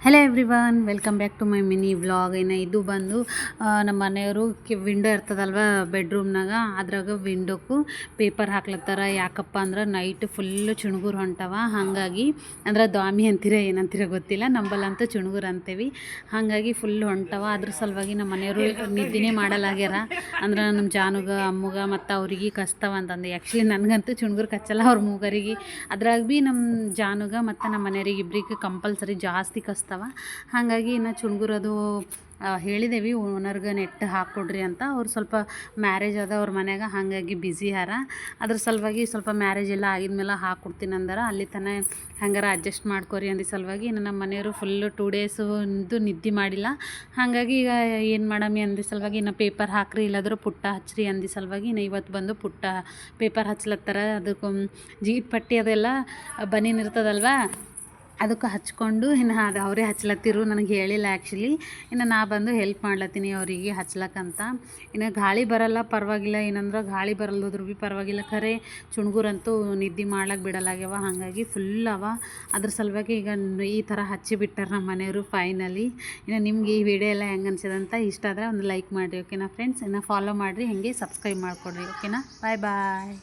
Hello everyone, welcome back to my mini vlog. ಇದು ಬಂದು ನಮ್ಮ ಮನೆಯವರು ವಿಂಡೋ ಇರ್ತದಲ್ವ ಬೆಡ್ರೂಮ್ನಾಗ, ಅದ್ರಾಗ ವಿಂಡೋಕ್ಕೂ ಪೇಪರ್ ಹಾಕ್ಲತ್ತಾರ. ಯಾಕಪ್ಪ ಅಂದ್ರೆ ನೈಟ್ ಫುಲ್ಲು ಚುಣ್ಗುರು ಹೊಂಟವ. ಹಾಗಾಗಿ ಅಂದ್ರೆ ದಾಮಿ ಅಂತೀರ ಏನಂತೀರ ಗೊತ್ತಿಲ್ಲ, ನಂಬಲ್ಲಂತೂ ಚುಣ್ಗುರು ಅಂತೇವಿ. ಹಾಗಾಗಿ ಫುಲ್ ಹೊಂಟವ. ಅದ್ರ ಸಲುವಾಗಿ ನಮ್ಮ ಮನೆಯವರು ನಿದ್ದೆನೇ ಮಾಡಲಾಗ್ಯಾರ. ಅಂದ್ರೆ ನಮ್ಮ ಜಾನುಗ ಅಮ್ಮಗ ಮತ್ತು ಅವ್ರಿಗೆ ಕಸ್ತವ ಅಂತಂದು. ಆ್ಯಕ್ಚುಲಿ ನನಗಂತೂ ಚುಣ್ಗುರು ಕಚ್ಚಲ್ಲ, ಅವ್ರ ಮೂಗರಿಗೆ. ಅದ್ರಾಗ ಭೀ ನಮ್ಮ ಜಾನುಗ ಮತ್ತು ನಮ್ಮ ಮನೆಯವ್ರಿಗೆ ಇಬ್ಬರಿಗೆ ಕಂಪಲ್ಸರಿ ಜಾಸ್ತಿ ಕಸ್ತವ. ಹಾಗಾಗಿ ಇನ್ನು ಚುಣ್ಗುರದು ಹೇಳಿದೇವಿ ಓನರ್ಗೆ ನೆಟ್ ಹಾಕ್ಕೊಡ್ರಿ ಅಂತ. ಅವ್ರು ಸ್ವಲ್ಪ ಮ್ಯಾರೇಜ್ ಅದ ಅವ್ರ ಮನ್ಯಾಗ, ಹಾಗಾಗಿ ಬ್ಯುಸಿ ಹಾರ. ಅದ್ರ ಸಲುವಾಗಿ ಸ್ವಲ್ಪ ಮ್ಯಾರೇಜ್ ಎಲ್ಲ ಆಗಿದ್ಮೇಲೆ ಹಾಕ್ಕೊಡ್ತೀನಿ ಅಂದಾರ. ಅಲ್ಲಿ ತನಕ ಹಂಗಾರ ಅಡ್ಜಸ್ಟ್ ಮಾಡ್ಕೊರಿ ಅಂದ ಸಲುವಾಗಿ ಇನ್ನು ನಮ್ಮ ಮನೆಯವರು ಫುಲ್ಲು 2 days ನಿದ್ದೆ ಮಾಡಿಲ್ಲ. ಹಾಗಾಗಿ ಈಗ ಏನು ಮಾಡಮಿ ಅಂದ ಸಲುವಾಗಿ ಇನ್ನು ಪೇಪರ್ ಹಾಕ್ರಿ, ಇಲ್ಲಾದರೂ ಪುಟ್ಟ ಹಚ್ಚಿರಿ ಅಂದ ಸಲುವಾಗಿ ಇನ್ನು ಇವತ್ತು ಬಂದು ಪುಟ್ಟ ಪೇಪರ್ ಹಚ್ಲತ್ತಾರ. ಅದಕ್ಕೆ ಜೀಟ್ ಪಟ್ಟಿ ಅದೆಲ್ಲ ಬನೀನ್ ಇರ್ತದಲ್ವ, ಅದಕ್ಕೆ ಹಚ್ಕೊಂಡು ಇನ್ನು ಅದು ಅವರೇ ಹಚ್ಲತ್ತಿರು. ನನಗೆ ಹೇಳಿಲ್ಲ ಆ್ಯಕ್ಚುಲಿ. ಇನ್ನು ನಾ ಬಂದು ಹೆಲ್ಪ್ ಮಾಡ್ಲತ್ತೀನಿ ಅವರಿಗೆ ಹಚ್ಲಕ್ಕಂತ. ಇನ್ನು ಗಾಳಿ ಬರಲ್ಲ ಪರವಾಗಿಲ್ಲ, ಏನಂದ್ರೆ ಗಾಳಿ ಬರಲ್ಲದ್ರು ಭೀ ಪರವಾಗಿಲ್ಲ. ಖರೆ ಚುಣ್ಗುರಂತೂ ನಿದ್ದೆ ಮಾಡ್ಲಿಕ್ಕೆ ಬಿಡಲಾಗ್ಯವ. ಹಾಗಾಗಿ ಫುಲ್ ಅವ. ಅದ್ರ ಸಲುವಾಗಿ ಈಗ ಈ ಥರ ಹಚ್ಚಿಬಿಟ್ಟಾರೆ ನಮ್ಮ ಮನೆಯವರು ಫೈನಲಿ. ಇನ್ನು ನಿಮ್ಗೆ ಈ ವಿಡಿಯೋ ಎಲ್ಲ ಹೆಂಗೆ ಅನ್ಸಿದಂತ ಇಷ್ಟ ಆದರೆ ಒಂದು ಲೈಕ್ ಮಾಡಿರಿ, ಓಕೆನಾ ಫ್ರೆಂಡ್ಸ್. ಇನ್ನು ಫಾಲೋ ಮಾಡಿರಿ, ಹಾಗೆ ಸಬ್ಸ್ಕ್ರೈಬ್ ಮಾಡಿಕೊಡ್ರಿ, ಓಕೆನಾ. ಬಾಯ್ ಬಾಯ್.